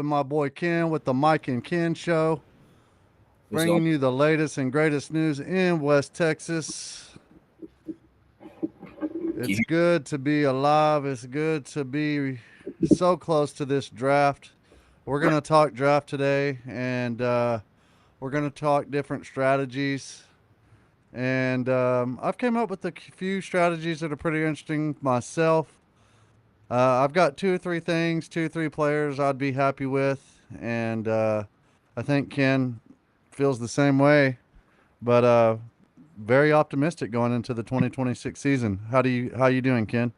My boy Ken with the Mike and Ken Show, What's going bringing you the latest and greatest news in West Texas. on? It's good to be alive. It's good to be so close to this draft. We're going to talk draft today, and we're going to talk different strategies. And I've came up with a few strategies that are pretty interesting myself. I've got two or three things, two or three players I'd be happy with, and I think Ken feels the same way. But very optimistic going into the 2026 season. How you doing, Ken?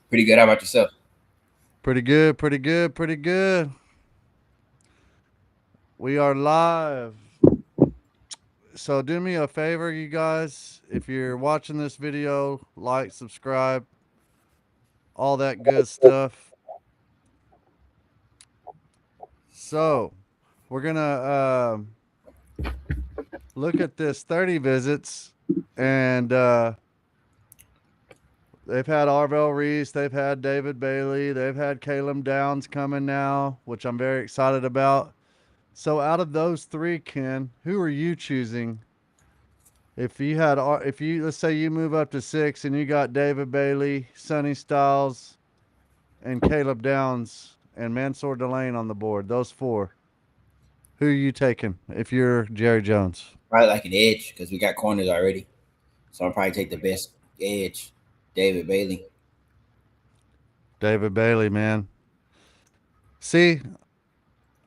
Pretty good. How about yourself? Pretty good, pretty good, pretty good. We are live. So do me a favor, you guys. If you're watching this video, like, subscribe, all that good stuff. So we're gonna look at this 30 visits, and they've had Arvell Reese, they've had David Bailey, they've had Caleb Downs coming now, which I'm very excited about. So out of those three, Ken, who are you choosing? If you let's say you move up to six and you got David Bailey, Sonny Styles, and Caleb Downs and Mansour Delane on the board, those four, who are you taking if you're Jerry Jones? Probably like an edge because we got corners already. So I'll probably take the best edge, David Bailey. David Bailey, man. See,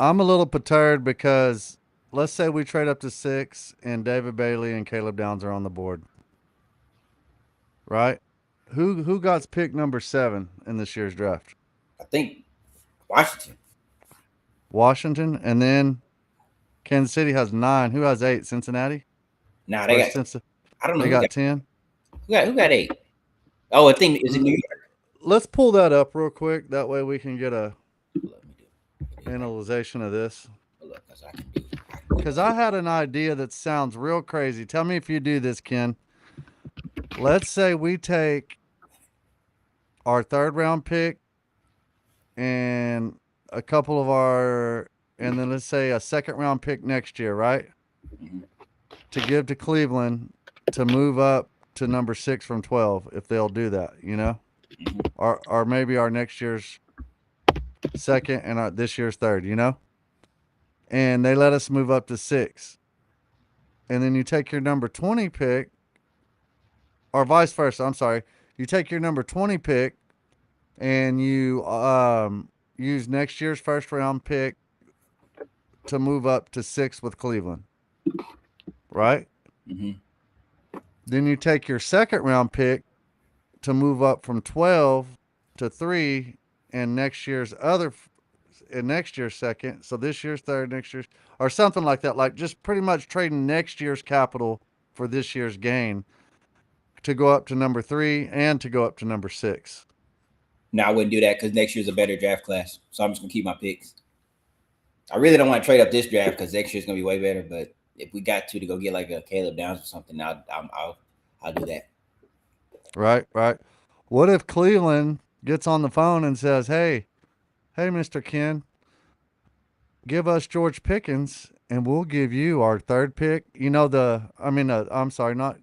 I'm a little perturbed because let's say we trade up to six and David Bailey and Caleb Downs are on the board, right? Who got picked number 7 in this year's draft? I think Washington. Washington, and then Kansas City has 9. Who has 8? Cincinnati Nah, they or got. since I don't know they who got got 10? who got 8. Oh, I think is it New York? Let's pull that up real quick. That way we can get a Let me do. analyzation of this. Look, that's what I can do. Because I had an idea that sounds real crazy. Tell me if you do this, Ken. Let's say we take our third round pick and a couple of our, and then let's say a second round pick next year, right? Mhm. To give to Cleveland to move up to number 6 from 12, if they'll do that, you know? Mhm. Or maybe our next year's second and this year's third, you know? And they let us move up to 6. And then you take your number 20 pick, or vice versa. I'm sorry. You take your number 20 pick and you use next year's first round pick to move up to 6 with Cleveland, right? Mhm. Then you take your second round pick to move up from 12 to 3 and next year's second. So this year's third, next year's, or something like that. Like just pretty much trading next year's capital for this year's gain to go up to number 3 and to go up to number 6. No, I wouldn't do that because next year's a better draft class. So I'm just gonna keep my picks. I really don't want to trade up this draft because next year's gonna be way better. But if we got to go get like a Caleb Downs or something, I'll do that. Right, right. What if Cleveland gets on the phone and says, hey, Mr. Ken, give us George Pickens and we'll give you our third pick. You know, I'm sorry, not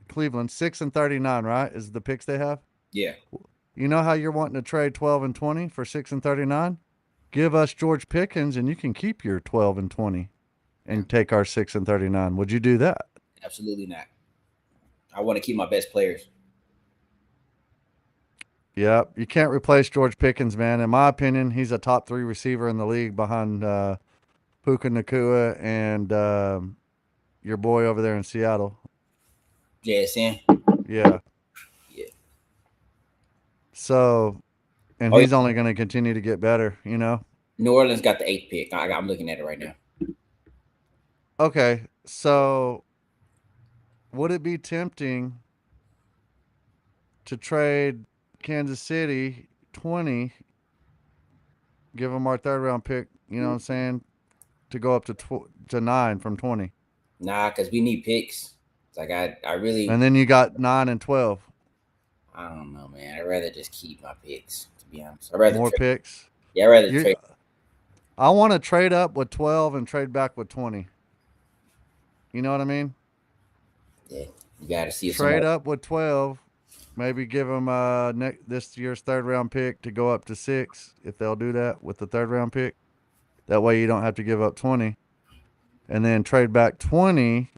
Cleveland, 6 and 39, right? Is the picks they have? Yeah. You know how you're wanting to trade 12 and 20 for 6 and 39? Give us George Pickens and you can keep your 12 and 20 and take our 6 and 39. Would you do that? Absolutely not. I want to keep my best players. Yeah, you can't replace George Pickens, man. In my opinion, he's a top 3 receiver in the league behind Puka Nakua and your boy over there in Seattle. JSN. Yeah. Yeah. So, and Oh yeah. he's only going to continue to get better, you know? New Orleans got the 8th pick. I'm looking at it right now. Okay. So, would it be tempting to trade Kansas City 20, give them our third round pick, you know what I'm saying, to go up to 9 from 20? Nah, because we need picks. It's like I And really then you got 9 and 12. I don't know, man. I'd rather just keep my picks. To be honest, I'd rather More trade. picks. Yeah, I'd rather You trade. I want to trade up with 12 and trade back with 20. You know what I mean? Yeah, you got to see if Trade somebody. up with 12, maybe give them this year's third round pick to go up to 6 if they'll do that with the third round pick. That way you don't have to give up 20, and then trade back 20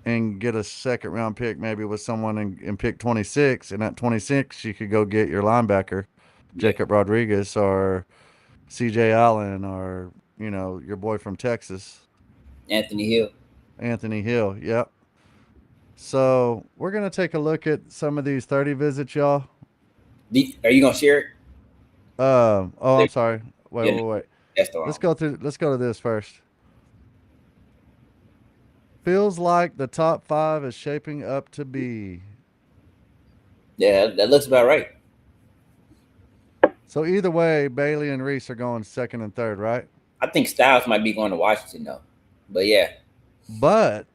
and get a second round pick maybe with someone and pick 26. And at 26, you could go get your linebacker, Yeah, Jacob Rodriguez or CJ Allen or, your boy from Texas, Anthony Hill. Anthony Hill. Yep. So we're going to take a look at some of these 30 visits, y'all. Are you gonna share it? Oh, I'm sorry. Wait, Yeah, wait, wait. that's the Let's wrong. go through. Let's go to this first. Feels like the top five is shaping up to be. Yeah, that looks about right. So either way, Bailey and Reese are going second and third, right? I think Styles might be going to Washington though. But yeah, But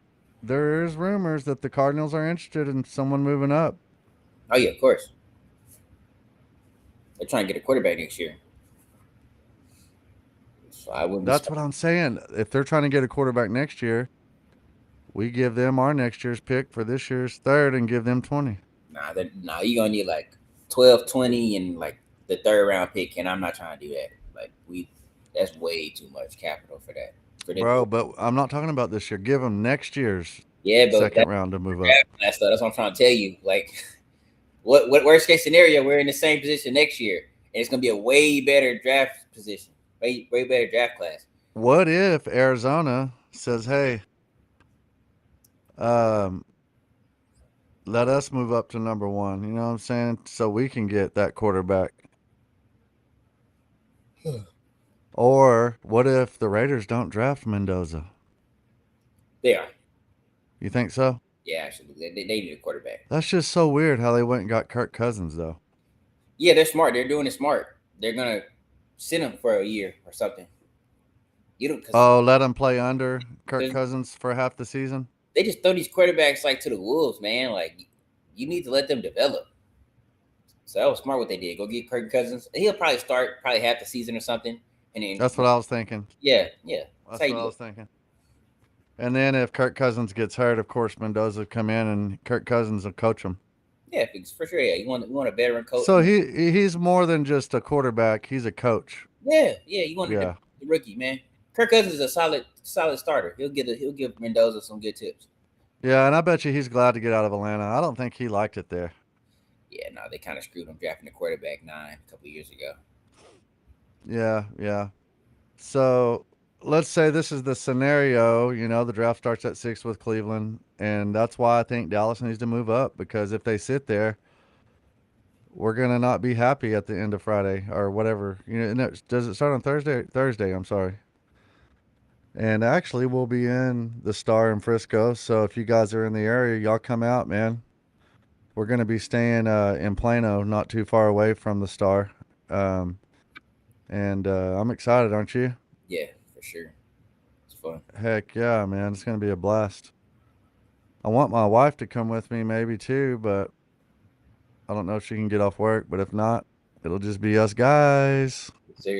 there's rumors that the Cardinals are interested in someone moving up. oh yeah, of course. They're trying to get a quarterback next year, so I wouldn't be That's surprised. what I'm saying. If they're trying to get a quarterback next year, we give them our next year's pick for this year's third and give them 20. Nah, you're gonna need like 12, 20, and like the third round pick, and I'm not trying to do that. Like that's way too much capital for that. For them, Bro, but I'm not talking about this year. Give them next year's yeah, but second round to move up. that's stuff. That's what I'm trying to tell you. Like, what worst case scenario? We're in the same position next year, and it's gonna be a way better draft position, way better draft class. What if Arizona says, hey, um, let us move up to number one? You know what I'm saying? So we can get that quarterback. Or what if the Raiders don't draft Mendoza? They are, You think so? yeah, absolutely. They need a quarterback. That's just so weird how they went and got Kirk Cousins, though. Yeah, they're smart. They're doing it smart. They're gonna sit him for a year or something. You know, because Oh, let him play under Kirk Cousins for half the season? they just throw these quarterbacks like to the wolves, man. Like you need to let them develop. So that was smart what they did. Go get Kirk Cousins. He'll probably start probably half the season or something, and then That's what I was thinking. yeah, that's how That's you what I do was it. thinking. And then if Kirk Cousins gets hurt, of course, Mendoza come in and Kirk Cousins will coach him. Yeah, for sure. Yeah, you want a veteran coach. So he's more than just a quarterback. He's a coach. Yeah, you want Yeah. the rookie man. Kirk Cousins is a solid starter. He'll give Mendoza some good tips. Yeah, and I bet you he's glad to get out of Atlanta. I don't think he liked it there. Yeah, no, they kind of screwed him drafting a quarterback a couple years ago. Yeah, yeah. So let's say this is the scenario. The draft starts at 6 with Cleveland, and that's why I think Dallas needs to move up because if they sit there, we're gonna not be happy at the end of Friday or whatever. Does it start on Thursday? Thursday. I'm sorry. And actually, we'll be in the Star in Frisco. So if you guys are in the area, y'all come out, man. We're gonna be staying in Plano, not too far away from the Star. Um, and I'm excited, aren't you? Yeah, for sure. It's fun. Heck yeah, man. It's going to be a blast. I want my wife to come with me, maybe too, but I don't know if she can get off work. But if not, it'll just be us guys, So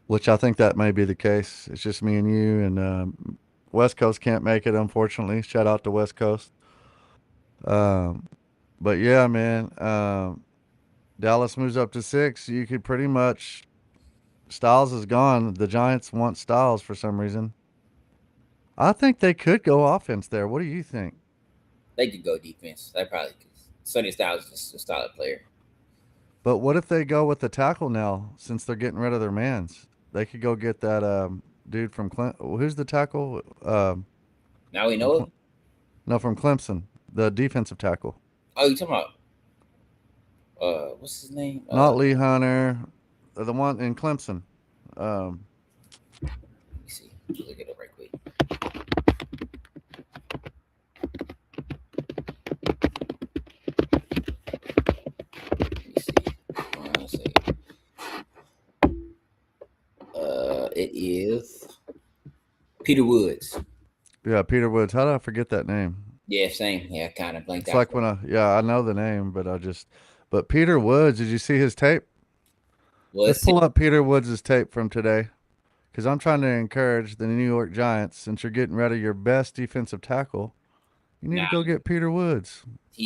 which I think that may be the case. It's just me and you, and West Coast can't make it, unfortunately. Shout out to West Coast. Um, but yeah, man. Dallas moves up to 6. You could pretty much. Styles is gone. The Giants want Styles for some reason. I think they could go offense there. What do you think? they could go defense. They probably could. Sonny Styles is just a solid player. But what if they go with the tackle now since they're getting rid of their mans? They could go get that dude from Who's the tackle? Now we From know it. No, from Clemson, the defensive tackle. Oh, you talking about what's his name? Not Lee Hunter, the one in Clemson. Um, Let me see. Look it up right quick. Let me see. Hold on a second. It is Peter Woods. yeah, Peter Woods. How did I forget that name? Yeah, same. Yeah, I kind of blanked It's out. like yeah, I know the name, but but Peter Woods. Did you see his tape? Well, Let's let's see. pull up Peter Woods' tape from today because I'm trying to encourage the New York Giants. Since you're getting rid of your best defensive tackle, you need to Nah, go get Peter Woods.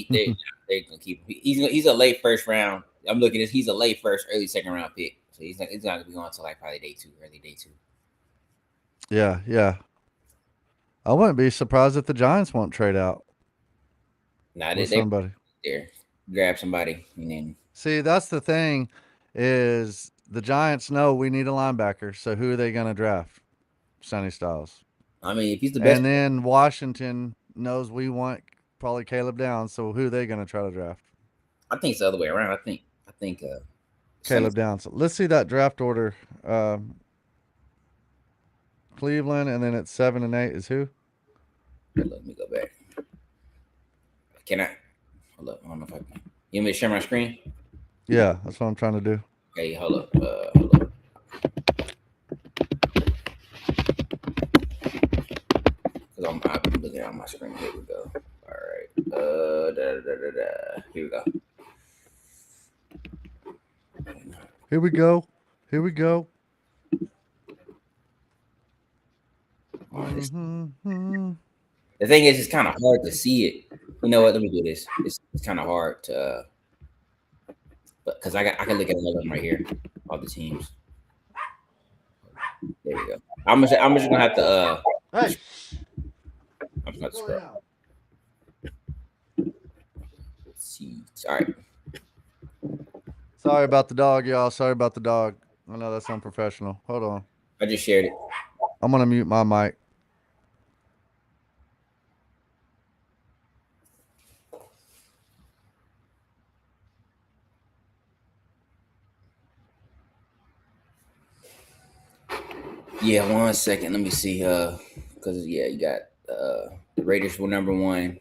they're gonna keep him. He's a late first round. I'm looking at this. He's a late first, early second round pick. So he's not gonna be going to like probably day two, early day two. Yeah, yeah. I wouldn't be surprised if the Giants won't trade out Nah, with they somebody. there. Grab somebody and then See, that's the thing is the Giants know we need a linebacker, so who are they going to draft? Sonny Styles. I mean if he's the best, And then Washington knows we want probably Caleb Downs, so who are they going to try to draft? I think it's the other way around. I think Sonny. Caleb Downs. Let's see that draft order. Cleveland, and then it's 7 and 8 is who? Let me go back. Can I? Hold up. I don't know if I can. You want me to share my screen? Yeah, that's what I'm trying to do. Okay, hold up. Hold up. Because I'm looking at my screen. Here we go. All right. Here we go. Here we go. Here we go. Mm-hmm. The thing is, it's kind of hard to see it. You know what? Let me do this. It's kind of hard to, but because I can look at all of them right here, all the teams. There we go. I'm just gonna have to Hey, I'm just gonna slow scroll. down. Let's see. All right. Sorry about the dog, y'all. Sorry about the dog. I know that's unprofessional. Hold on. I just shared it. I'm gonna mute my mic. Yeah, 1 second. Let me see. Because yeah, you got the Raiders were number one,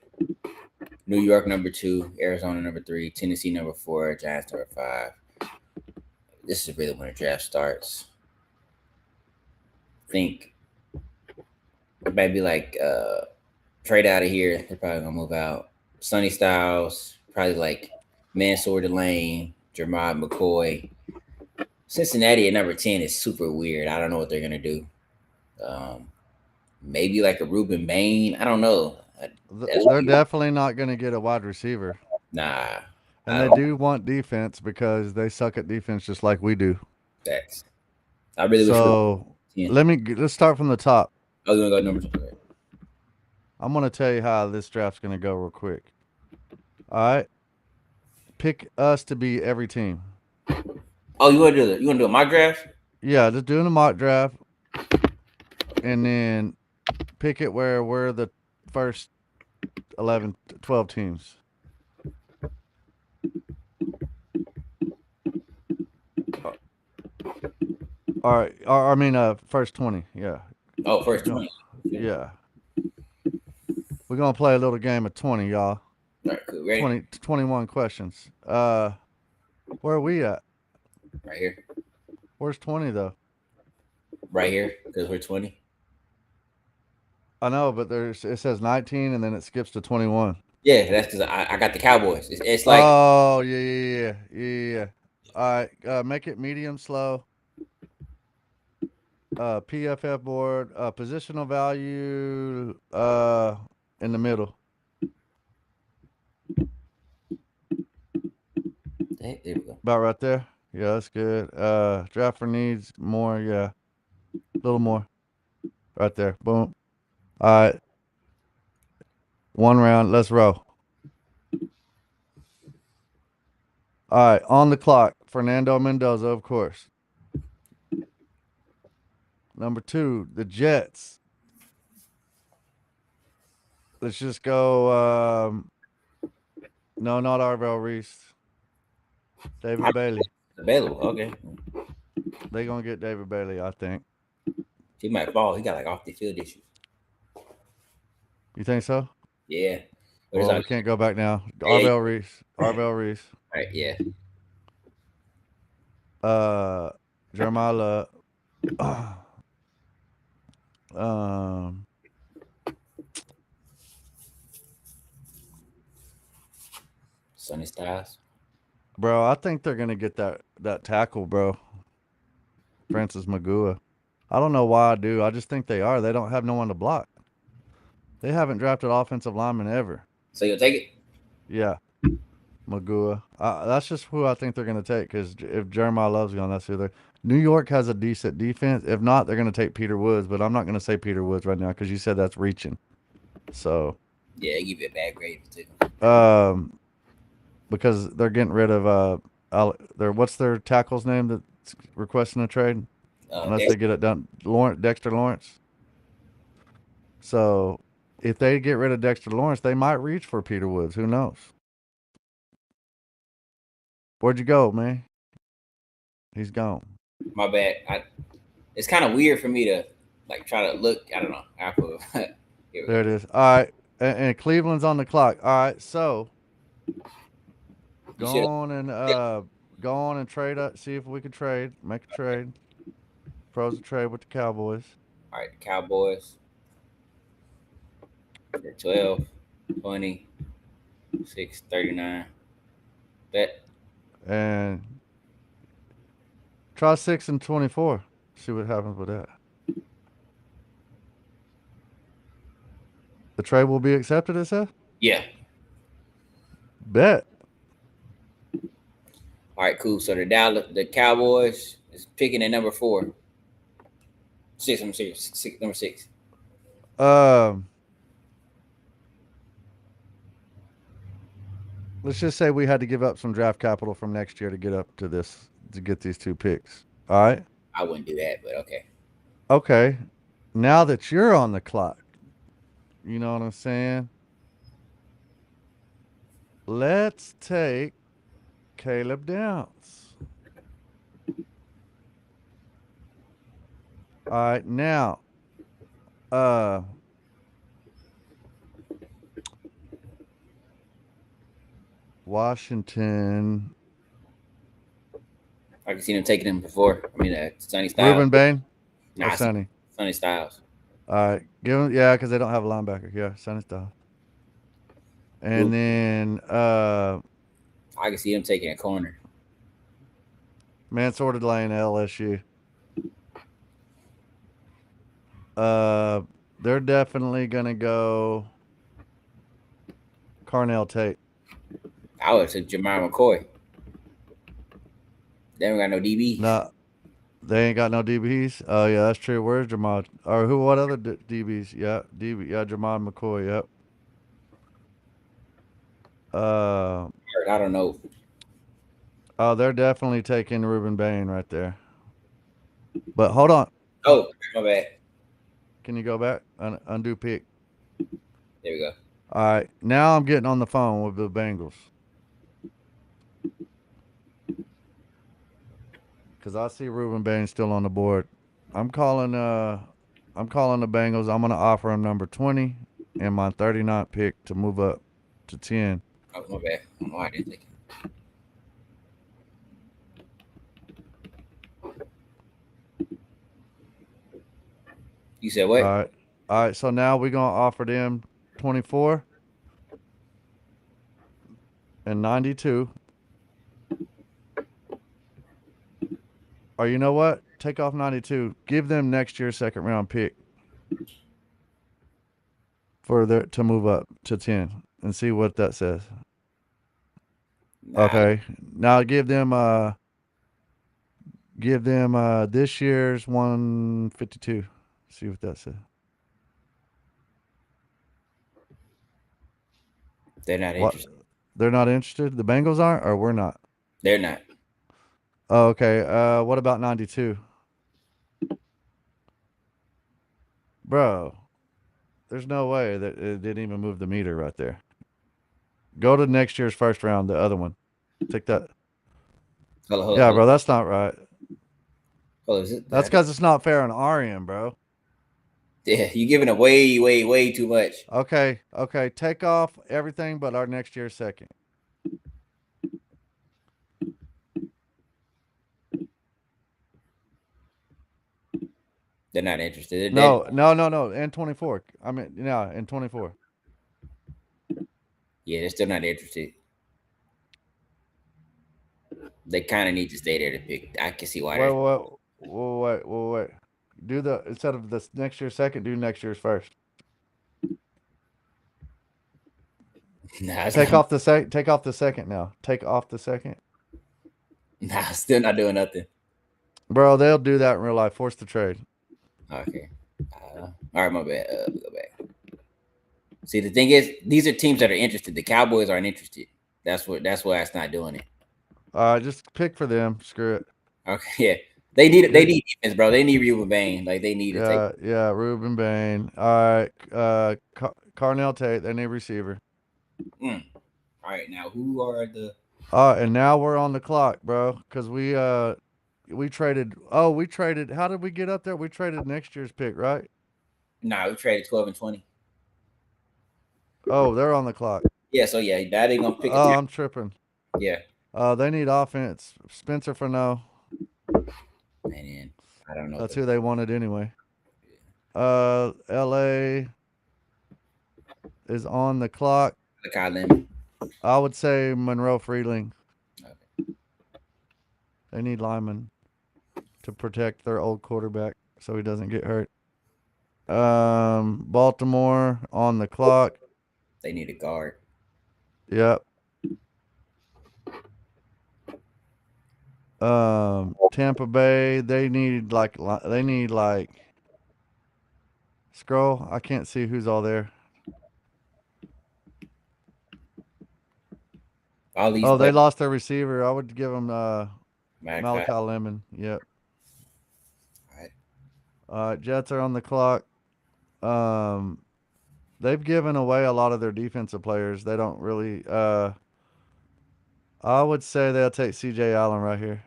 New York number two, Arizona number three, Tennessee number four, Giants number five. This is really when the draft starts. I think it might be like trade out of here. They're probably gonna move out. Sonny Styles, probably like Mansour Delane, Jermod McCoy. Cincinnati at number 10 is super weird. I don't know what they're gonna do. Um, maybe like a Ruben Bain. I don't know. That's They're definitely not gonna get a wide receiver, nah. and I they don't. do want defense because they suck at defense just like we do. That's. I really wish we were So 10. let's start from the top. Oh, you want to go number 2? I'm gonna tell you how this draft's gonna go real quick. All right, pick us to be every team. Oh, you want to do a mock draft? Yeah, just doing a mock draft, and then pick it where we're the first 11, 12 teams. All right, I mean, first 20. Yeah, Oh, first yeah, 20. Okay. yeah. We're gonna play a little game of 20, y'all. All right, cool. Ready? 21 questions. Where are we at? Right here. Where's 20 though? Right here, because we're 20. I know, but it says 19 and then it skips to 21. Yeah, that's because I got the Cowboys. It's like, Oh, yeah. All right, make it medium slow. PFF board, positional value, in the middle. there we go. About right there. Yeah, that's good. Draft for needs more. Yeah, a little more. Right there. Boom. All right, one round. Let's roll. All right, on the clock. Fernando Mendoza, of course. Number 2, the Jets. Let's just go. No, not Arvell Reese. David Bailey. Available. Okay. They gonna get David Bailey, I think. He might fall. He got like off the field issues. You think so? Yeah. But it's Well, we like, can't go back now. hey, Arvell Reese. Arvell Reese. all right, yeah. Uh, Jeremiah Love. Um, Sonny Styles. bro, I think they're gonna get that tackle, bro. Francis Magua. I don't know why I do. I just think they are. They don't have no one to block. They haven't drafted offensive linemen ever. So you'll take it? Yeah, Magua. That's just who I think they're going to take because if Jeremiah Love's gone, that's who they're. New York has a decent defense. If not, they're going to take Peter Woods, but I'm not going to say Peter Woods right now because you said that's reaching. So, Yeah, give you a bad grade if you take him. um, because they're getting rid of their what's their tackle's name that's requesting a trade unless they Dexter, get it done. Dexter Lawrence. So if they get rid of Dexter Lawrence, they might reach for Peter Woods. Who knows? Where'd you go, man? He's gone. my bad. It's kind of weird for me to like try to look. I don't know. Here we There go. it is. All right, and Cleveland's on the clock. All right, so You go should. on and trade up. See if we can trade. Make a trade. Pros a trade with the Cowboys. All right, Cowboys. For 12, 20, 6, 39. Bet. And try 6 and 24. See what happens with that. The trade will be accepted, it says? Yeah. Bet. All right, cool. So the Cowboys is picking at number 4. Number 6, number 6. Um, let's just say we had to give up some draft capital from next year to get up to this to get these 2 picks. All right. I wouldn't do that, but okay. Okay. Now that you're on the clock, you know what I'm saying? Let's take Caleb Downs. All right. Now, uh, Washington. I can see them taking him before. I mean, Sonny Styles. Ruben Bain or Nah, Sonny? Sonny Styles. All right. Give him, yeah, because they don't have a linebacker. Yeah, Sonny style. And Ruben. then I can see them taking a corner. Mansour Lane, LSU. They're definitely gonna go Carnell Tate. I would say Jamar McCoy. They don't got no DBs. No, they ain't got no DBs. Oh yeah, that's true. Where's Jamad? Or who? What other DBs? Yeah, DB. Yeah, Jamad McCoy. Yep. Uh, I don't know. oh, they're definitely taking Ruben Bain right there. But hold on. Oh, my bad. Can you go back? Undo pick. There we go. All right. Now I'm getting on the phone with the Bengals. Because I see Ruben Bain still on the board. I'm calling the Bengals. I'm gonna offer him number 20 and my 39th pick to move up to 10. Oh, my bad. I don't know why I didn't take it. You said All what? right. All right. So now we're gonna offer them 24 and 92. Or you know what? Take off 92. Give them next year's second round pick for their to move up to 10 and see what that says. Nah, Okay. Now give them this year's 152. See what that says. they're not What? interested. They're not interested. The Bengals aren't, or we're not. They're not. Oh, okay. What about 92, bro? There's no way that it didn't even move the meter right there. Go to next year's first round, the other one. Take that. Hold on, hold on, Yeah, hold on. bro, that's not right. Hold on. Is it That's that? because it's not fair on our end, bro. Yeah, you're giving it way, way, way too much. Okay, okay. Take off everything but our next year's second. They're not interested. No, no, no, no. And 24. I mean, yeah, and 24. Yeah, they're still not interested. They kind of need to stay there to pick. I can see why Wait, they're. wait, Wait. Do the instead of this next year's second, do next year's first. Nah, it's Take not. off the sec. Take off the second now. Take off the second, Nah, still not doing nothing. bro. They'll do that in real life. Force the trade. Okay. All right, my bad. Let me go back. See, the thing is, these are teams that are interested. The Cowboys aren't interested. That's what. That's why it's not doing it. Just pick for them. Screw it. Okay, yeah. They need. They Get need defense, bro. They need Ruben Bain. Like they need to take. yeah. Ruben Bain. All right. Carnell Tate. They need receiver. Mm. All right, now who are the? And now we're on the clock, bro. Cause we traded. Oh, we traded. How did we get up there? We traded next year's pick, right? Nah, we traded 12 and 20. Oh, they're on the clock. Yeah, so yeah, that ain't gonna pick a Oh, tackle. I'm tripping. Yeah, They need offense. Spencer Fano. and then I don't know if That's it's who they wanted anyway. LA is on the clock. the Kyle Lemon. I would say Monroe Freeling. Okay. They need linemen to protect their old quarterback so he doesn't get hurt. Baltimore on the clock. They need a guard. Yep. Tampa Bay. They need like scroll. I can't see who's all there. All these Oh, they players, lost their receiver. I would give them Malachi. Malachi Lemon. Yep. All right. Jets are on the clock. Um, they've given away a lot of their defensive players. They don't really. I would say they'll take C.J. Allen right here.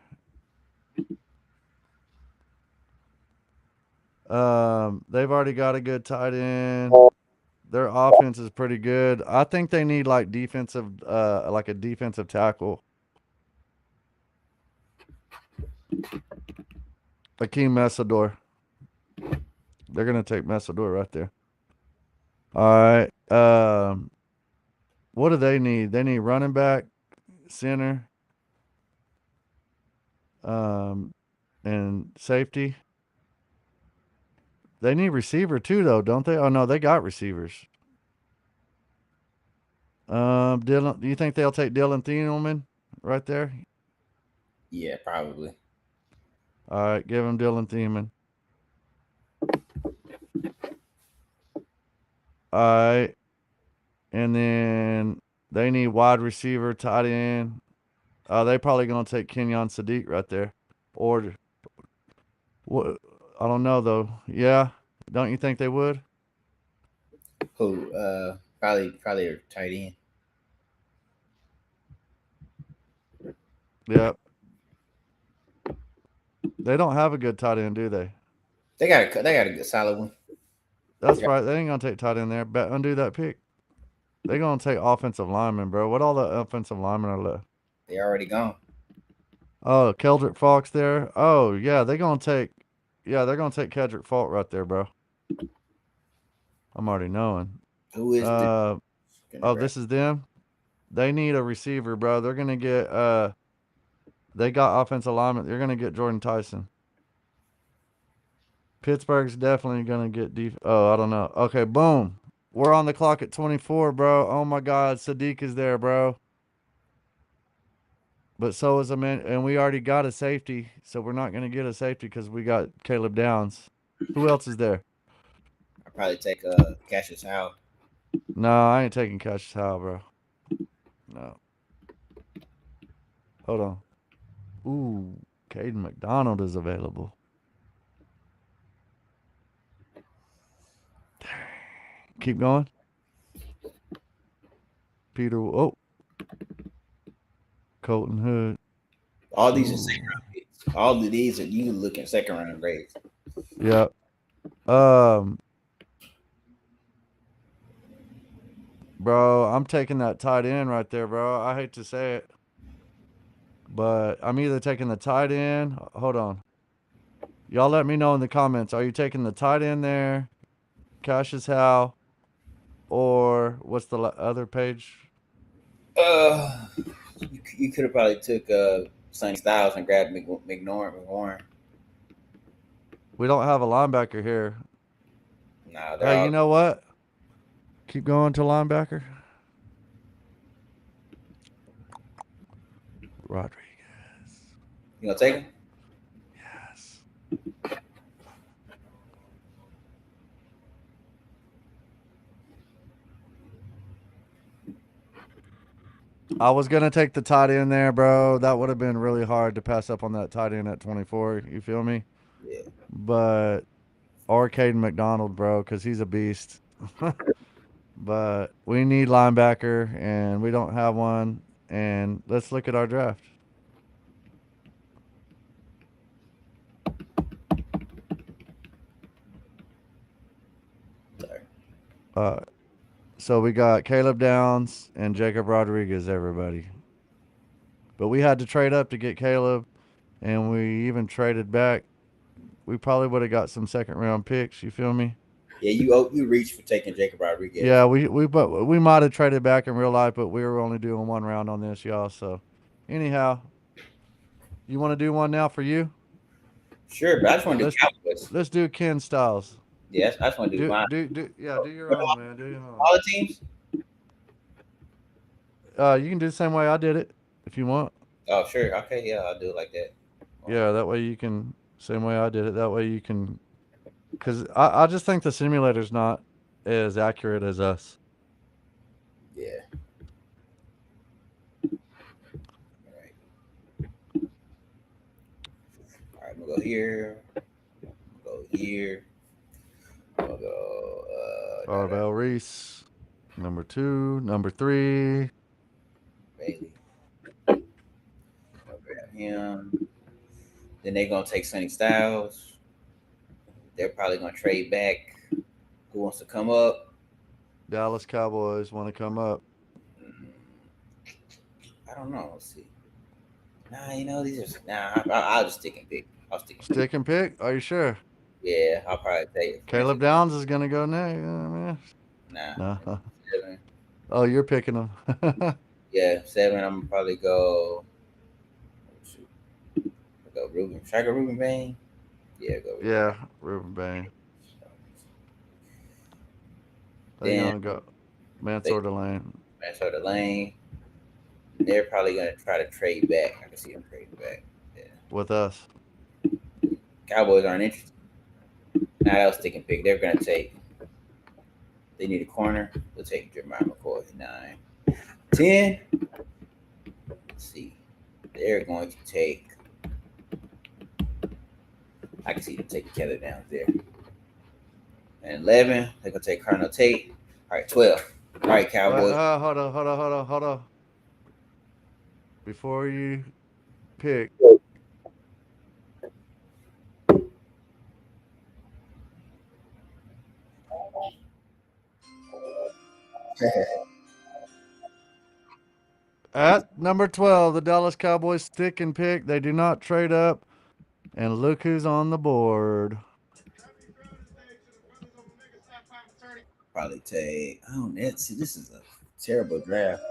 They've already got a good tight end. Their offense is pretty good. I think they need like a defensive tackle. Akeem Messador. They're gonna take Messador right there. All right. What do they need? They need running back, center, um, and safety. They need receiver too, though, don't they? Oh no, they got receivers. Dylan, do you think they'll take Dylan Thielman right there? Yeah, probably. All right, give him Dylan Thielman. All right, and then they need wide receiver, tight end. They probably gonna take Kenyon Sadiq right there, or what? I don't know though. Yeah, don't you think they would? Who? Probably a tight end. Yep. They don't have a good tight end, do they? They got a good solid one. They That's got, right. They ain't gonna take tight end there. Bet undo that pick. They gonna take offensive linemen, bro. What all the offensive linemen are left? they already gone. Oh, Keldrick Fox there. Oh yeah, they gonna take. Yeah, they're gonna take Kedrick Fault right there, bro. I'm already knowing. Who is the Uh gonna oh, grab? this is them. They need a receiver, bro. They're gonna get. They got offensive lineman. They're gonna get Jordan Tyson. Pittsburgh's definitely gonna get deep. Oh, I don't know. Okay, boom. We're on the clock at 24, bro. Oh my God, Sadiq is there, bro. But so is a man, and we already got a safety, so we're not gonna get a safety because we got Caleb Downs. Who else is there? I probably take Cassius Howell. No, I ain't taking Cassius Howell, bro. No. Hold on. Ooh, Caden McDonald is available. Keep going. Peter. Oh, Colton Hood. All these are second Ooh. round picks. All of these are you looking second round grades. Yep. Um, Bro, I'm taking that tight end right there, bro. I hate to say it, but I'm either taking the tight end. Hold on. Y'all let me know in the comments. Are you taking the tight end there, Cassius Howe, or what's the other page? Uh, you could have probably took Sonny Styles and grabbed McLaurin. We don't have a linebacker here. Nah, they're Hey, all. you know what? Keep going to linebacker. Rodriguez. You gonna take them? Yes. I was gonna take the tight end there, bro. That would have been really hard to pass up on that tight end at 24. You feel me? Yeah. But or Caden McDonald, bro, because he's a beast. But we need linebacker, and we don't have one. And let's look at our draft. Sorry. Uh, so we got Caleb Downs and Jacob Rodriguez, everybody. But we had to trade up to get Caleb, and we even traded back. We probably would have got some second round picks. You feel me? Yeah, you reached for taking Jacob Rodriguez. Yeah, we might have traded back in real life, but we were only doing one round on this, y'all. So, anyhow, you want to do one now for you? Sure, but I just want to do Let's Cowboys. let's do Ken Styles. Yes, I just want to do mine. Yeah, do your own, man. Do your own. All the teams. You can do the same way I did it if you want. Oh, sure. Okay, yeah, I'll do it like that. Yeah, that way you can same way I did it. That way you can because I just think the simulator's not as accurate as us. Yeah. All right. All right. I'm gonna go here. Go here. I'm gonna go. Arvell Reese, number 2, number 3. Bailey. I'll grab him. Then they're gonna take Sonny Styles. They're probably gonna trade back. Who wants to come up? Dallas Cowboys want to come up. Mm, I don't know. Let's see. Nah, these are nah. I'll just stick and pick. I'll stick and pick. Stick and pick? Are you sure? Yeah, I'll probably take Caleb Francis. Downs is gonna go next, man. Nah, No. seven. Oh, you're picking him. Yeah, seven. I'm gonna probably go. Shoot, I'll go Ruben. Should I go Ruben Bain? Yeah, go Ruben Yeah, Ruben Bain. Bain. They're Then gonna go they Mansour Delane Minnesota Lane. They're probably gonna try to trade back. I can see them trading back. Yeah, with us. Cowboys aren't interested. Now that was stick and pick. They're gonna take. They need a corner. We'll take Jeremiah McCoy 9, 10. Let's see. They're going to take. I can see them taking Kelly down there. And 11, they're gonna take Colonel Tate. All right, 12. All right, Cowboys. Hold on. Before you pick, at number 12, the Dallas Cowboys stick and pick. They do not trade up. And look who's on the board. Probably take. Oh, this is a terrible draft.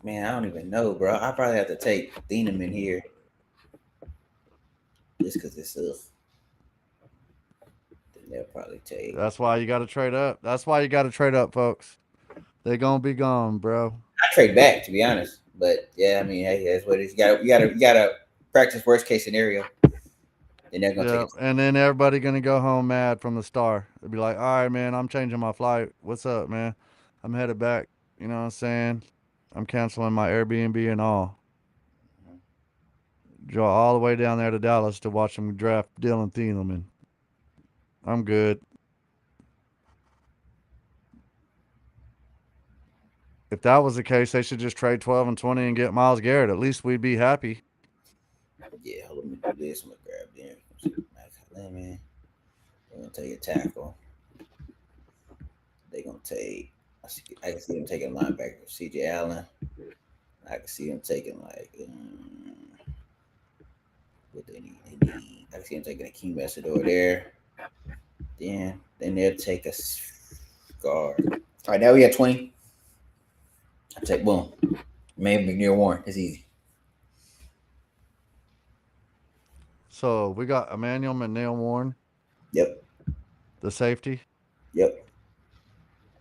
Man, I don't even know, bro. I probably have to take Thieneman in here just because it's up. Then they'll probably take. That's why you got to trade up. That's why you got to trade up, folks. They gonna be gone, bro. I trade back to be honest, but yeah, I mean, hey, that's what it is. You gotta practice worst case scenario. Then they're gonna take Yeah, it. and then everybody gonna go home mad from the star. They'll be like, "All right, man, I'm changing my flight. What's up, man? I'm headed back. You know what I'm saying? I'm canceling my Airbnb and all. Draw all the way down there to Dallas to watch them draft Dylan Thielman. I'm good. If that was the case, they should just trade 12 and 20 and get Miles Garrett. At least we'd be happy. Yeah, let me do this. I'm gonna grab them. Man, they're gonna take a tackle. They're gonna take. I can see them taking linebacker, C.J. Allen. I can see them taking like what they need. I can see them taking a King Messidor there. Then they'll take a guard. All right, now we at 20. I take boom. Maybe McNeil Warren. It's easy. So we got Emmanuel McNeil Warren, Yep. the safety, Yep.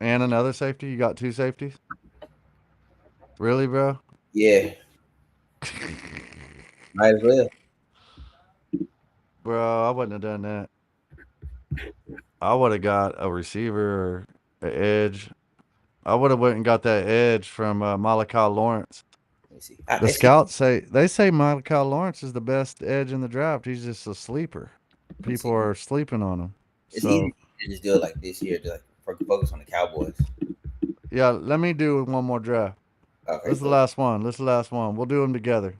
and another safety. You got two safeties? Really, bro? Yeah. Might as well. Bro, I wouldn't have done that. I would have got a receiver or an edge. I would have went and got that edge from Malachi Lawrence. Let me see. The scouts say Malachi Lawrence is the best edge in the draft. He's just a sleeper. let me People see. are sleeping on him. It's easy So to just do it like this here, to like focus on the Cowboys. yeah, let me do one more draft. Okay, This is the cool. last one. This is the last one. We'll do them together.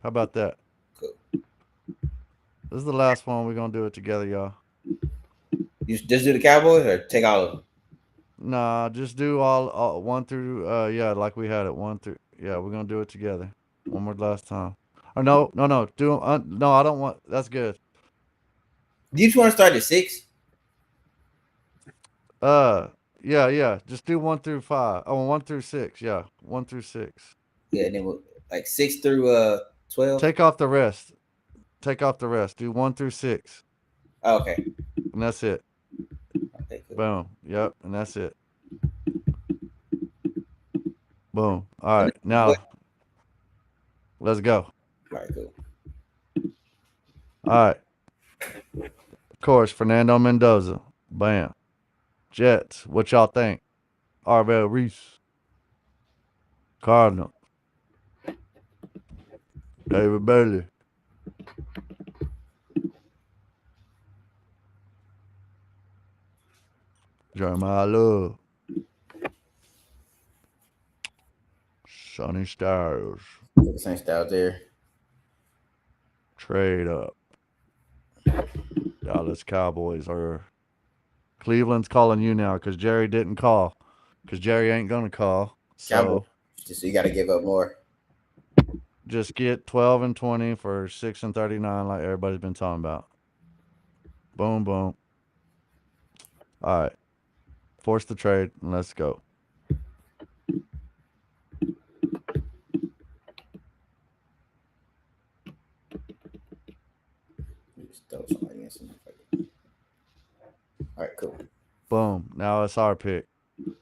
How about that? Cool. This is the last one. We're gonna do it together, y'all. You just do the Cowboys or take all of them? Nah, just do all one through yeah, like we had it one through. Yeah, we're gonna do it together. One more last time. Or no. Do no. I don't want. That's good. Do you just want to start at 6? Uh, yeah. Just do 1 through 5. Oh, 1 through 6. Yeah, 1 through 6. Yeah, and then we'll, like 6 through 12. Take off the rest. Take off the rest. Do 1 through 6, Oh, okay. and that's it. Okay, cool. Boom. Yep, and that's it. Boom. All So right, what? now let's go. All right, cool. All right. Of course, Fernando Mendoza. Bam. Jets. What y'all think? Arvell Reese. Cardinal. David Bailey. Jeremiah Love. Sonny Styles. Put the same style there. Trade up. Dallas Cowboys are Cleveland's calling you now because Jerry didn't call. Because Jerry ain't gonna call. Cowboys. So Just so you got to give up more. just get 12-20 for 6-39, like everybody's been talking about. Boom, boom. All right. Force the trade and let's go. Just throw somebody in some. All right, cool. Boom. Now it's our pick.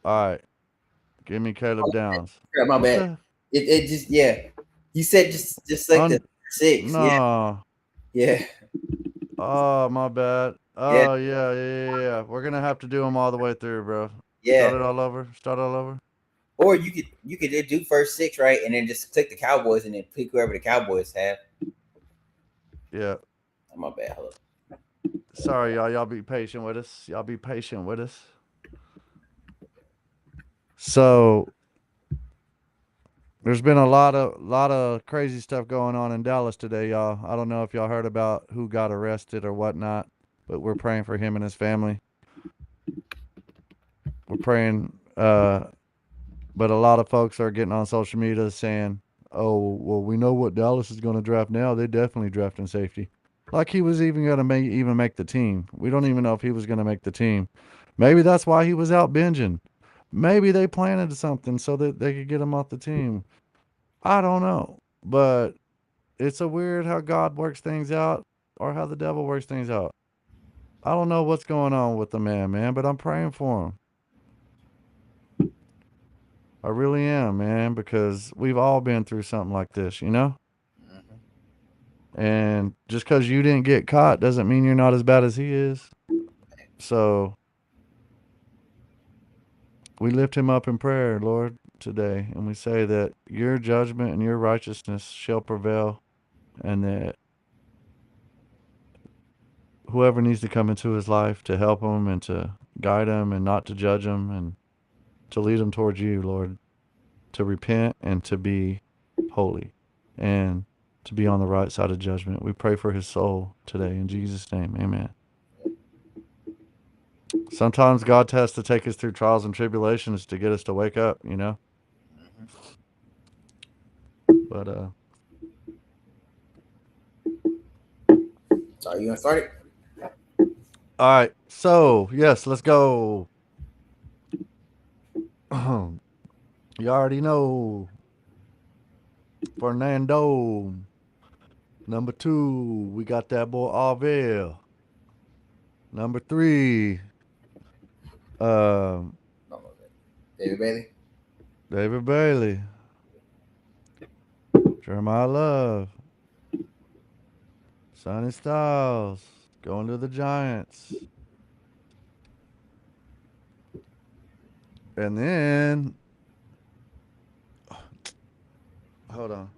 All right. Give me Caleb Downs. Yeah, my What bad. the? It just yeah. You said just like the 6. Yeah, No. yeah, Oh, my bad. yeah, Oh, yeah. We're gonna have to do them all the way through, bro. yeah. Start it all over. Start all over. Or you could do first 6, right, and then just click the Cowboys and then pick whoever the Cowboys have. Yeah. Oh, my bad. Hold up. Sorry, y'all. Y'all be patient with us. Y'all be patient with us. So there's been a lot of crazy stuff going on in Dallas today, y'all. I don't know if y'all heard about who got arrested or whatnot, but we're praying for him and his family. We're praying, but a lot of folks are getting on social media saying, "Oh, well, we know what Dallas is going to draft now. They definitely drafting safety." Like he was even going to make the team. We don't even know if he was going to make the team. Maybe that's why he was out binging. Maybe they planted something so that they could get him off the team. I don't know. But it's a weird how God works things out or how the devil works things out. I don't know what's going on with the man, but I'm praying for him. I really am, man, because we've all been through something like this, you know? Mhm. And just because you didn't get caught doesn't mean you're not as bad as he is. So we lift him up in prayer, Lord, today, and we say that your judgment and your righteousness shall prevail, and that whoever needs to come into his life to help him and to guide him and not to judge him and to lead him towards you, Lord, to repent and to be holy and to be on the right side of judgment. We pray for his soul today in Jesus' name. Amen. Sometimes God has to take us through trials and tribulations to get us to wake up, you know? But So are you gonna start it? all right. So, yes, let's go. You already know. Fernando. Number 2, we got that boy Arvel. Number 3, um, David Bailey. David Bailey. Jeremiah Love. Sonny Styles. Going to the Giants. And then, hold on.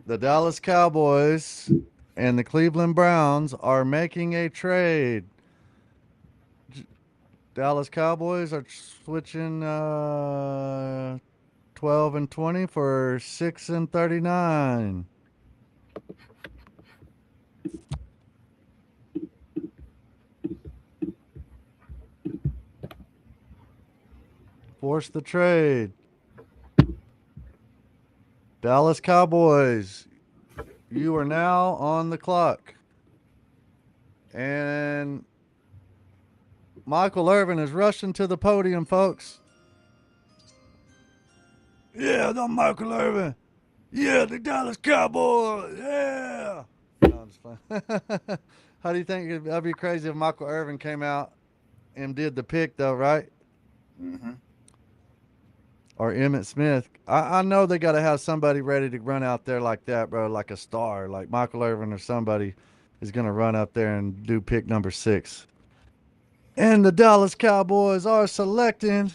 The Dallas Cowboys and the Cleveland Browns are making a trade. Dallas Cowboys are switching 12 and 20 for 6 and 39. Force the trade. Dallas Cowboys, you are now on the clock. And Michael Irvin is rushing to the podium, folks. Yeah, I'm Michael Irvin. Yeah, the Dallas Cowboys. Yeah. No, I'm just playing. How do you think that'd be crazy if Michael Irvin came out and did the pick, though, right? Mm-hmm. Or Emmett Smith. I know they got to have somebody ready to run out there like that, bro, like a star, like Michael Irvin or somebody is going to run up there and do pick number 6. And the Dallas Cowboys are selecting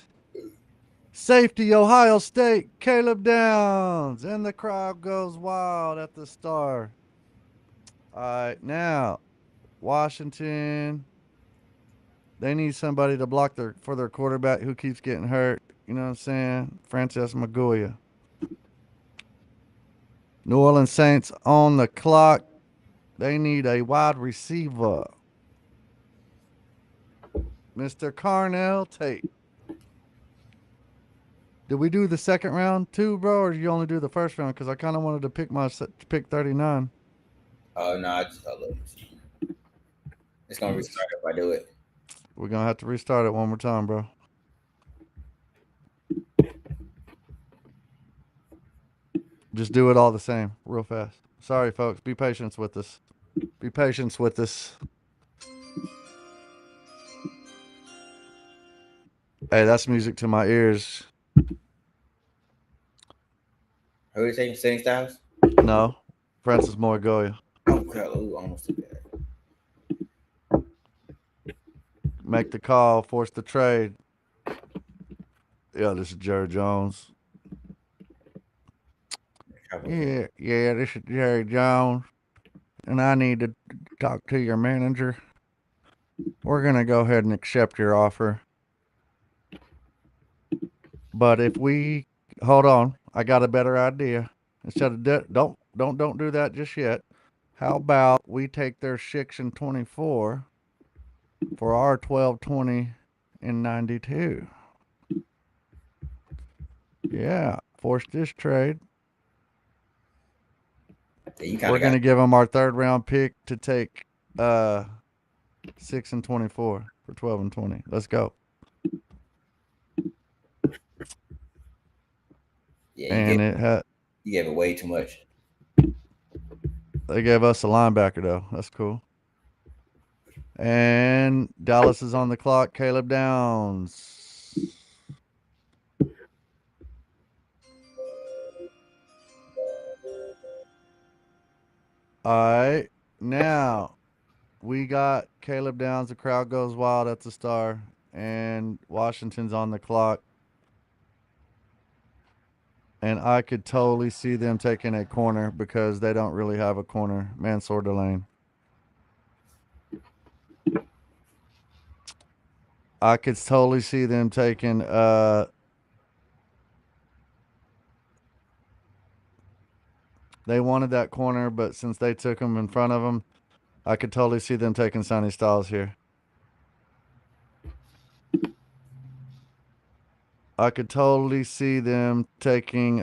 safety Ohio State, Caleb Downs. And the crowd goes wild at the star. All right, now, Washington. They need somebody to block for their quarterback who keeps getting hurt. You know what I'm saying? Francis Maguire. New Orleans Saints on the clock. They need a wide receiver. Mr. Carnell Tate. Did we do the second round too, bro, or did you only do the first round? Because I kind of wanted to pick 39. Oh no, I just look. It's gonna restart if I do it. We're going to have to restart it one more time, bro. Just do it all the same, real fast. Sorry, folks. Be patient with us. Be patient with us. Hey, that's music to my ears. Who is it? Setting Styles. No, Francis Maguire. Oh crap! Ooh, almost took that. Make the call, force the trade. Yeah, this is Jerry Jones. Yeah, this is Jerry Jones. And I need to talk to your manager. We're going to go ahead and accept your offer. But if we hold on, I got a better idea. Instead of don't do that just yet. How about we take their 6 and 24 for our 12, 20, and 92? Yeah, force this trade. Yeah, We're going to give them our third round pick to take 6 and 24 for 12 and 20. Let's go. Yeah, And it had you gave it way too much. they gave us a linebacker though. That's cool. And Dallas is on the clock. Caleb Downs. All right. Now we got Caleb Downs. The crowd goes wild at the star. And Washington's on the clock. And I could totally see them taking a corner because they don't really have a corner. Mansour Delane. I could totally see them taking they wanted that corner, but since they took him in front of them, I could totally see them taking Sonny Styles here. I could totally see them taking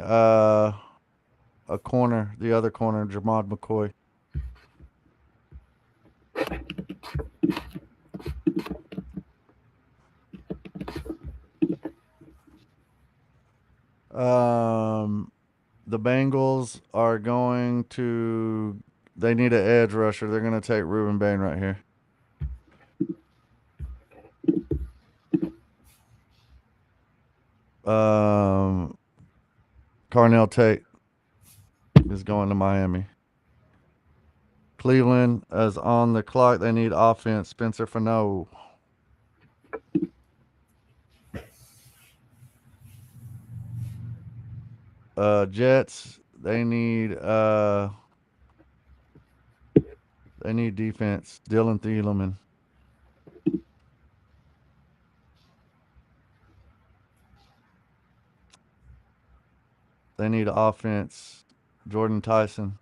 a corner, the other corner, Jamad McCoy. Um, the Bengals are going to. They need an edge rusher. They're going to take Ruben Bain right here. Um, Carnell Tate is going to Miami. Cleveland is on the clock. They need offense. Spencer Fano. Jets. They need defense. Dylan Thieleman. They need offense. Jordan Tyson.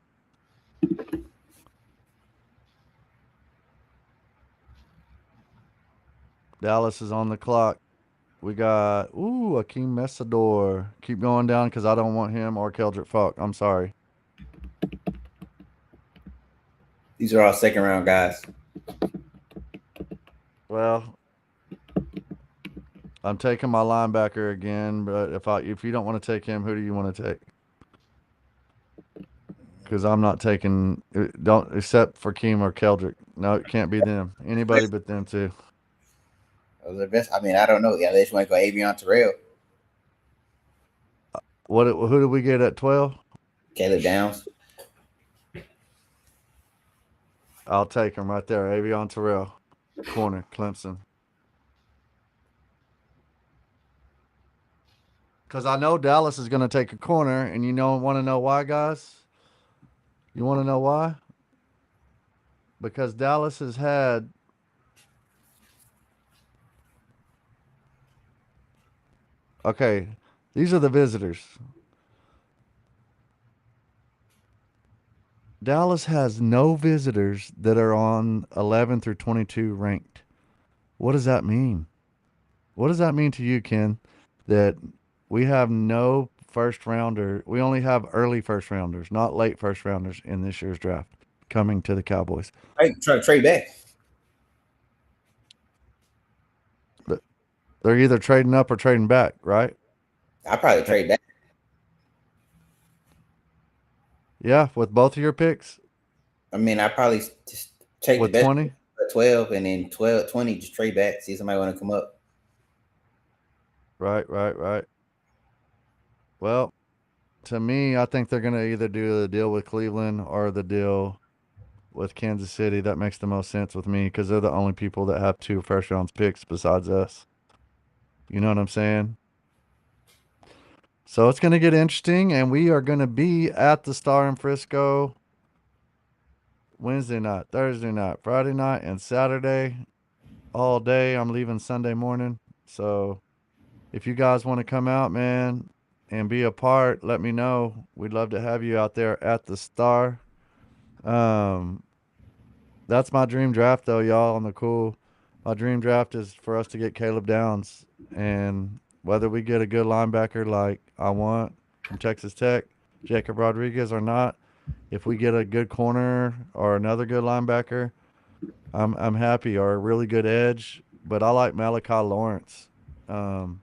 Dallas is on the clock. We got Akeem Messador. Keep going down because I don't want him or Keldrick Falk. I'm sorry. These are all second round guys. Well, I'm taking my linebacker again, but if you don't want to take him, who do you want to take? Because I'm not taking don't except for Keem or Keldrick. No, it can't be them. Anybody but them two. Those are the best. I mean, I don't know. Yeah, they just want to go Avion Terrell, What? Who did we get at 12? Caleb Downs. I'll take him right there. Avion Terrell, corner, Clemson. Because I know Dallas is going to take a corner, and want to know why, guys? You want to know why? Because Dallas has had okay. These are the visitors. Dallas has no visitors that are on 11 through 22 ranked. What does that mean? What does that mean to you, Ken? That we have no first rounder. We only have early first rounders, not late first rounders in this year's draft coming to the Cowboys. I try to trade back. But they're either trading up or trading back, right? I probably Eh, trade back. Yeah, with both of your picks, I mean, I probably just take the with best 20. 12 and then 12, 20, just trade back. See if somebody want to come up. Right, right, right. Well, to me, I think they're going to either do the deal with Cleveland or the deal with Kansas City. That makes the most sense with me because they're the only people that have two first round picks besides us. You know what I'm saying? So it's going to get interesting, and we are going to be at the Star in Frisco Wednesday night, Thursday night, Friday night, and Saturday all day. I'm leaving Sunday morning. So if you guys want to come out, man, and be a part, let me know. We'd love to have you out there at the Star. Um, that's my dream draft, though, y'all. On the cool, my dream draft is for us to get Caleb Downs, and whether we get a good linebacker like I want from Texas Tech, Jacob Rodriguez, or not, if we get a good corner or another good linebacker, I'm happy. Or a really good edge, but I like Malachi Lawrence. Um,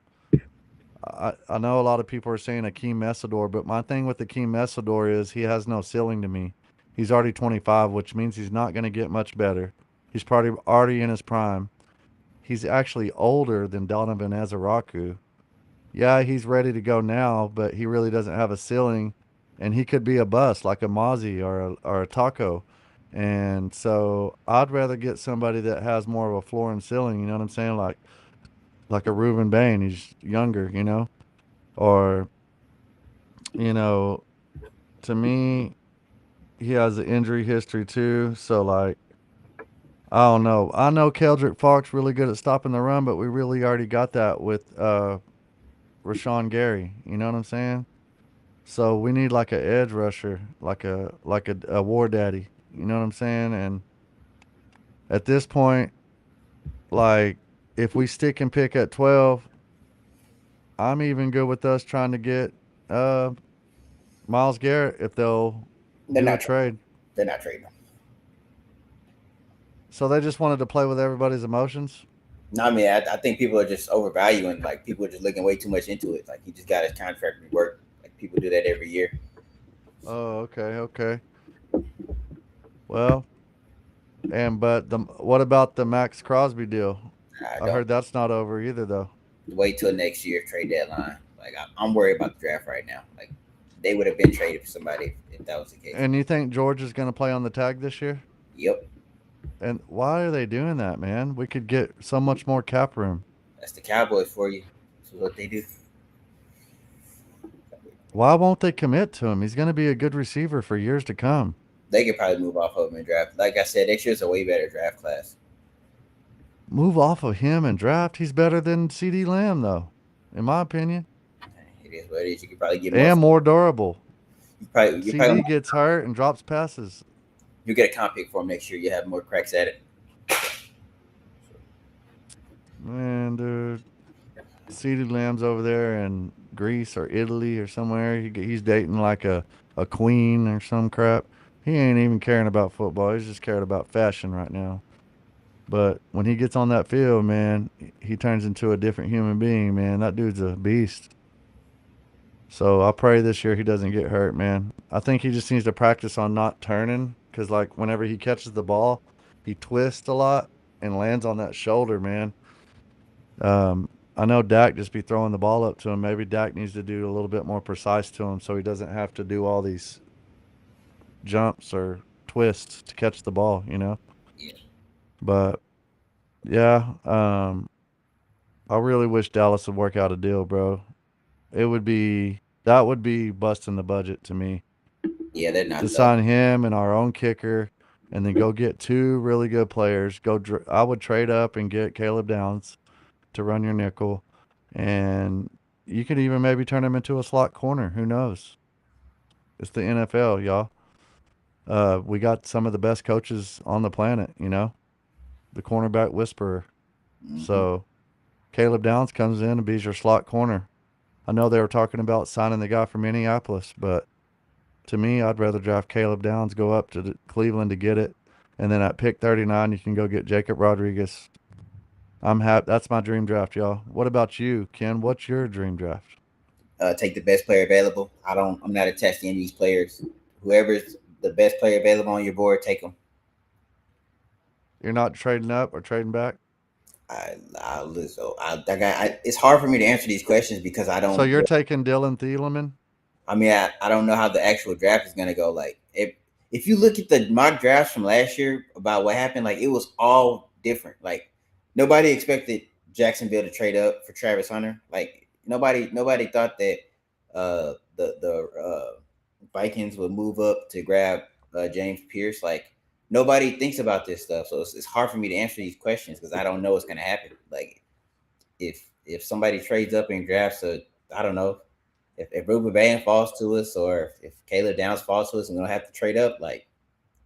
I know a lot of people are saying Akeem Messador, but my thing with Akeem Messador is he has no ceiling to me. He's already 25, which means he's not going to get much better. He's probably already in his prime. He's actually older than Donovan Azaraku. Yeah, he's ready to go now, but he really doesn't have a ceiling, and he could be a bust like a Mozzie or a Taco. And so I'd rather get somebody that has more of a floor and ceiling. You know what I'm saying? Like a Reuben Bain. He's younger, or you know, to me, he has an injury history too. So like, I don't know. I know Keldrick Falk's really good at stopping the run, but we really already got that with Rashawn Gary. You know what I'm saying? So we need like a edge rusher, like a war daddy. You know what I'm saying? And at this point, like if we stick and pick at 12, I'm even good with us trying to get Miles Garrett, if they'll They're do a not. trade. They're not trading him. So they just wanted to play with everybody's emotions. No, I mean, I think people are just overvaluing. Like people are just looking way too much into it. Like he just got his contract reworked. Like people do that every year. Oh, okay, okay. Well, and but the what about the Max Crosby deal? I I don't heard that's not over either, though. wait till next year trade deadline. Like I'm worried about the draft right now. Like they would have been traded for somebody if that was the case. And you think George is going to play on the tag this year? Yep, And why are they doing that, man? We could get so much more cap room. that's the Cowboys for you. That's what they do. Why won't they commit to him? He's going to be a good receiver for years to come. They could probably move off of him and draft. Like I said, next year's a way better draft class. Move off of him and draft. He's better than CD Lamb, though, in my opinion, It is what it is. You could probably get more. and more durable. You probably CD gets hurt and drops passes. you get a comp pick for him next year. You have more cracks at it. Man, dude, CD Lamb's over there in Greece or Italy or somewhere. He's dating like a queen or some crap. He ain't even caring about football. He's just caring about fashion right now. But when he gets on that field, man, he turns into a different human being, man. That dude's a beast. So I pray this year he doesn't get hurt, man. I think he just needs to practice on not turning because, like, whenever he catches the ball, he twists a lot and lands on that shoulder, man. I know Dak just be throwing the ball up to him. Maybe Dak needs to do a little bit more precise to him so he doesn't have to do all these jumps or twists to catch the ball, you know? Yeah. But yeah, I really wish Dallas would work out a deal, bro. That would be busting the budget to me Yeah, they're to not though. sign him and our own kicker, and then go get two really good players. I would trade up and get Caleb Downs to run your nickel, and you could even maybe turn him into a slot corner. Who knows? It's the NFL, y'all. We got some of the best coaches on the planet. You know, the cornerback whisperer. Hmm. So Caleb Downs comes in and be your slot corner. I know they were talking about signing the guy from Minneapolis, but to me, I'd rather draft Caleb Downs, go up to Cleveland to get it, and then at pick 39, you can go get Jacob Rodriguez. I'm happy. That's my dream draft, y'all. What about you, Ken? What's your dream draft? Take the best player available. I don't. I'm not attached to any of these players. Whoever's the best player available on your board, take them. You're not trading up or trading back? I listen. It's hard for me to answer these questions because I So don't. you're taking Dylan Thieleman? I mean, I don't know how the actual draft is gonna go. Like, if you look at the mock drafts from last year about what happened, like it was all different. Like nobody expected Jacksonville to trade up for Travis Hunter. Like nobody thought that the Vikings would move up to grab James Pierce. Like nobody thinks about this stuff, so it's hard for me to answer these questions because I don't know what's gonna happen. Like if somebody trades up and drafts a, I don't know, if Ruben Band falls to us or if Caleb Downs falls to us and we don't have to trade up, like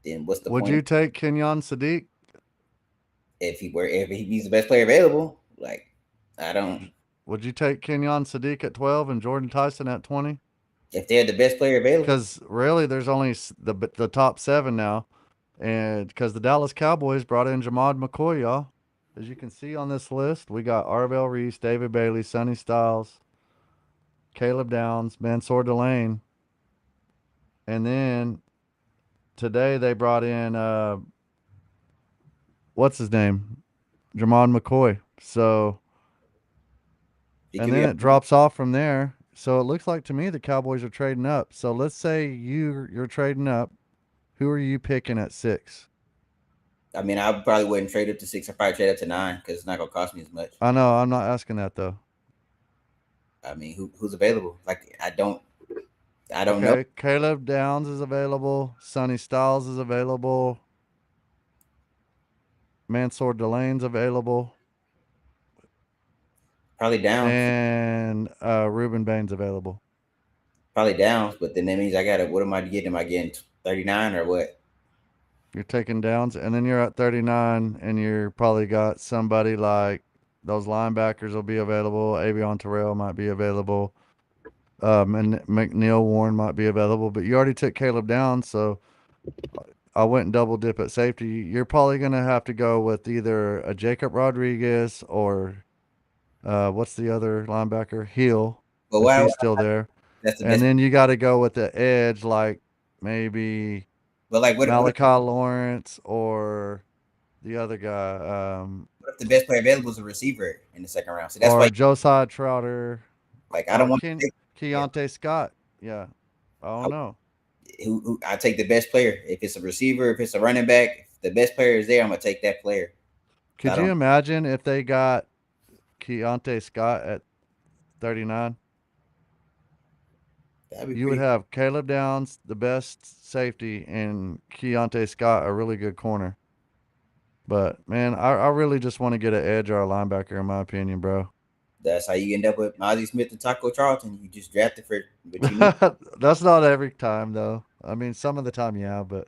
then what's the Would point? you take Kenyon Sadiq? If he's the best player available, like I don't. Would you take Kenyon Sadiq at 12 and Jordan Tyson at 20? If they're the best player available, Because really, there's only the top seven now, and because the Dallas Cowboys brought in Jamad McCoy, y'all. As you can see on this list, we got Arvell Reese, David Bailey, Sonny Styles, Caleb Downs, Mansour Delane, and then today they brought in what's his name, Jamad McCoy. So, it and could be. then it drops off from there. So it looks like to me the Cowboys are trading up. So let's say you're trading up. Who are you picking at 6? I mean, I probably wouldn't trade up to 6. I probably trade up to 9 because it's not gonna cost me as much. I know I'm not asking that though. I mean, who's available? Like I don't know. Okay, Caleb Downs is available. Sonny Styles is available. Mansour Delane's available, Probably Downs, and Ruben Bain's available. probably Downs, but then that means I gotta. What am I getting? Am I getting 39 or what? You're taking Downs, and then you're at 39, and you're probably got somebody like those linebackers will be available. Avion Terrell might be available. And McNeil Warren might be available, but you already took Caleb down, so I went and double dip at safety. You're probably going to have to go with either a Jacob Rodriguez or what's the other linebacker? Hill, But if why? he's still there. That's the And best. then you got to go with the edge, like maybe But like, Malachi Lawrence or the other guy, what if the best player available is a receiver in the second round? So that's why, or Josiah Trotter like, I don't or want to take. Yeah, Keontae Scott. Yeah, I don't I, know. who I take the best player. If it's a receiver, if it's a running back, if the best player is there, I'm gonna take that player. I Could you don't. imagine if they got Keontae Scott at 39? That'd be You would pretty. have Caleb Downs, the best safety, and Keontae Scott, a really good corner. But man, I really just want to get an edge or a linebacker, in my opinion, bro. That's how you end up with Ozzie Smith and Taco Charlton. You just drafted for what you need. That's not every time, though. I mean, some of the time, yeah, but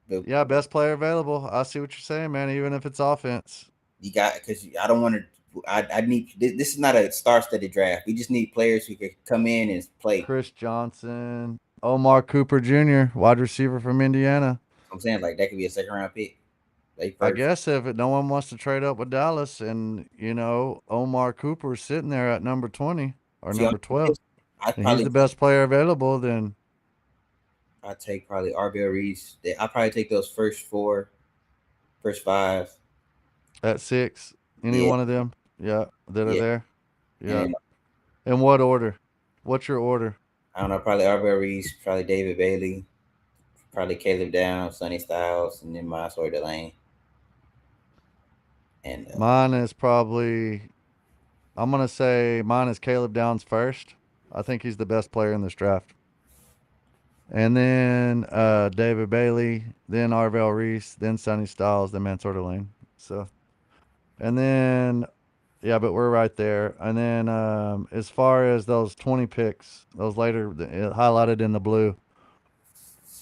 But yeah, best player available. I see what you're saying, man. Even if it's offense, you got because I don't want to. I need this is not a star-studded draft. We just need players who can come in and play. Chris Johnson, Omar Cooper Jr., wide receiver from Indiana. I'm saying like that could be a second round pick, late I first. guess if no one wants to trade up with Dallas, and Omar Cooper's sitting there at number 20 or See, number 12, I and he's probably the best player available, then I take probably RBL Reese. I probably take those first four, first five. at 6, any Yeah, one of them, yeah, that are yeah, there, and yeah. then In what order? What's your order? I don't know, probably RBL Reese, probably David Bailey, probably Caleb Down, Sonny Styles, and then Mansour Delane. And Mine is probably, I'm gonna say mine is Caleb Downs first. I think he's the best player in this draft. And then David Bailey, then Arvell Reese, then Sonny Styles, then Mansour Lane. So, and then yeah, but we're right there. And then as far as those 20 picks, those later highlighted in the blue,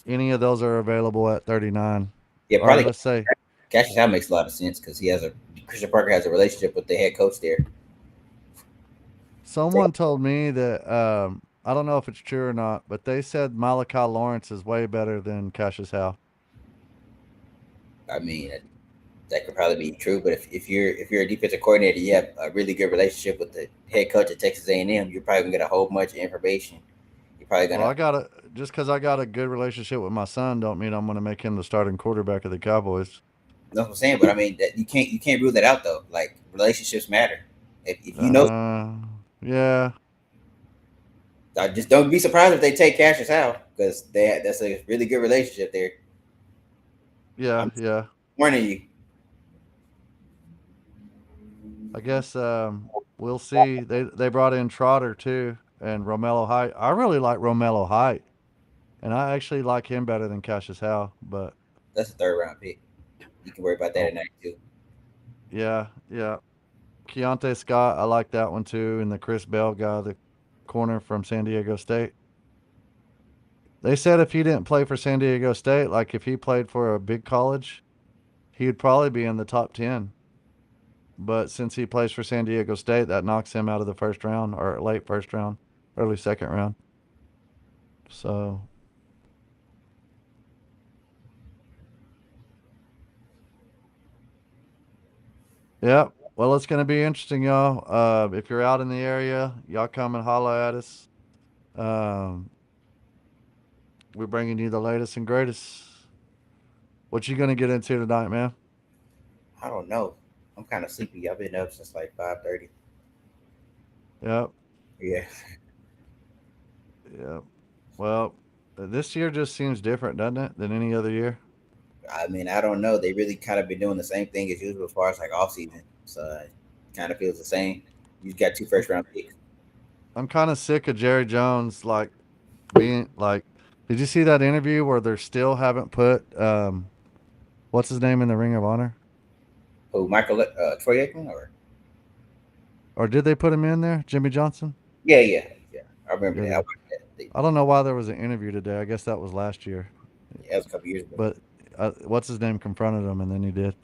any of those are available at 39. yeah, Or probably let's say Cassius Howe makes a lot of sense because he has a Christian Parker has a relationship with the head coach there. So, someone told me that I don't know if it's true or not, but they said Malachi Lawrence is way better than Cassius Howe. I mean, that could probably be true. But if you're a defensive coordinator, you have a really good relationship with the head coach at Texas A&M. You're probably gonna get a whole bunch of information. You're probably Well, gonna. just because I got a good relationship with my son, don't mean I'm going to make him the starting quarterback of the Cowboys. That's what I'm saying. But I mean, that you can't rule that out though. Like relationships matter. If you know, Uh, yeah, I just don't be surprised if they take Cassius Howe because that's a really good relationship there. yeah, I'm yeah. warning you. I guess we'll see. They brought in Trotter too and Romello Height. I really like Romello Height, and I actually like him better than Cassius Howe. But That's a third round pick. You can worry about that oh, at night too. yeah, yeah. Keontae Scott, I like that one too, and the Chris Bell guy, the corner from San Diego State. They said if he didn't play for San Diego State, like if he played for a big college, he'd probably be in the top 10. But since he plays for San Diego State, that knocks him out of the first round or late first round, early second round. So, yeah. Well, it's going to be interesting, y'all. If you're out in the area, y'all come and holla at us. Um, we're bringing you the latest and greatest. What you going to get into tonight, man? I don't know. I'm kind of sleepy. I've been up since like 5:30. Yep. Yeah. Yep. Well, this year just seems different, doesn't it, than any other year? I mean, I don't know. They really kind of been doing the same thing as usual as far as like off season. So it kind of feels the same. You got two I'm, first round picks. I'm kind of sick of Jerry Jones, like being like. Did you see that interview where they still haven't put what's his name in the Ring of Honor, Who Michael Troy Aikman or or did they put him in there? Jimmy Johnson. yeah, yeah, yeah. I remember Yeah, that. they I did. watched that. I don't know why there was an interview today. I guess that was last year, Yeah, that was a couple years ago. but what's his name confronted him and then he did.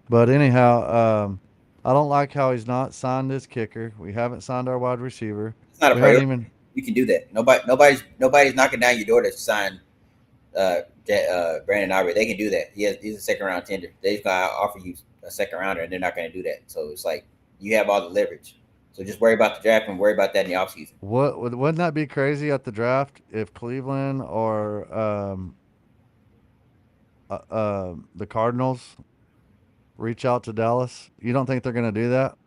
But anyhow, I don't like how he's not signed his kicker. We haven't signed our wide receiver. It's not a We haven't priority. even. You can do that. Nobody's knocking down your door to sign Brandon Aubrey. They can do that. He's a second round tender. They've got to offer you a second rounder, and they're not going to do that. So it's like you have all the leverage. So just worry about the draft and worry about that in the offseason. Wouldn't that be crazy at the draft if Cleveland or the Cardinals reach out to Dallas? You don't think they're going to do that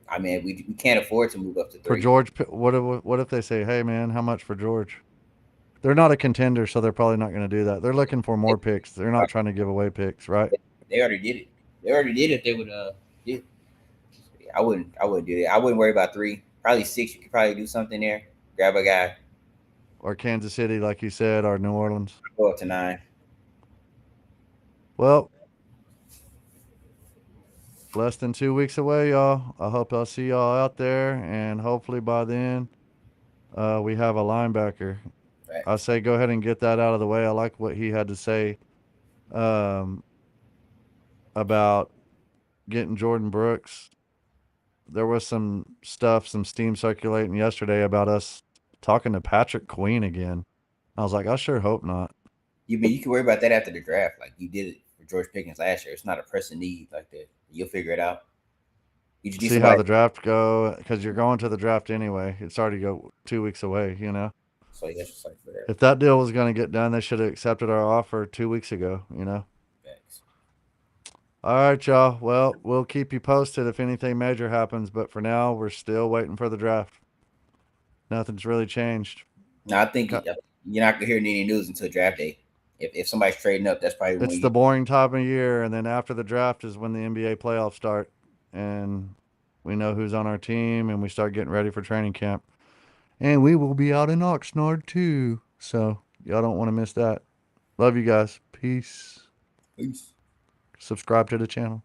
I mean, we can't afford to move up to for three. George? What if they say, "Hey, man, how much for George?" They're not a contender, so they're probably not going to do that. They're looking for They, more picks. They're not trying to give away picks, right? they already did it. They already did it. They would yeah. I wouldn't do that. I wouldn't worry about three. Probably six. You could probably do something there. Grab a guy. Or Kansas City, like you said, or New Orleans. Go up to nine. Well, less than 2 weeks away, y'all. I hope I'll see y'all out there, and hopefully by then, we have a linebacker. I Facts. say go ahead and get that out of the way. I like what he had to say um, about getting Jordan Brooks. There was some stuff, some steam circulating yesterday about us talking to Patrick Queen again. I was like, I sure hope not. You can worry about that after the draft. Like you did it for George Pickens last year. It's not a pressing need like that. You'll figure it out. You just need See how somebody. the draft go because you're going to the draft anyway. It's already go 2 weeks away. So yeah, just like for that. If that deal was going to get done, they should have accepted our offer 2 weeks ago. Facts. All right, y'all. Well, we'll keep you posted if anything major happens, but for now, we're still waiting for the draft. Nothing's really changed. Now I think you're not gonna hear any news until draft day. If somebody's trading up, that's probably when It's you. the boring time of year, and then after the draft is when the NBA playoffs start, and we know who's on our team, and we start getting ready for training camp. And we will be out in Oxnard too, so y'all don't want to miss that. Love you guys. Peace. Peace. Subscribe to the channel.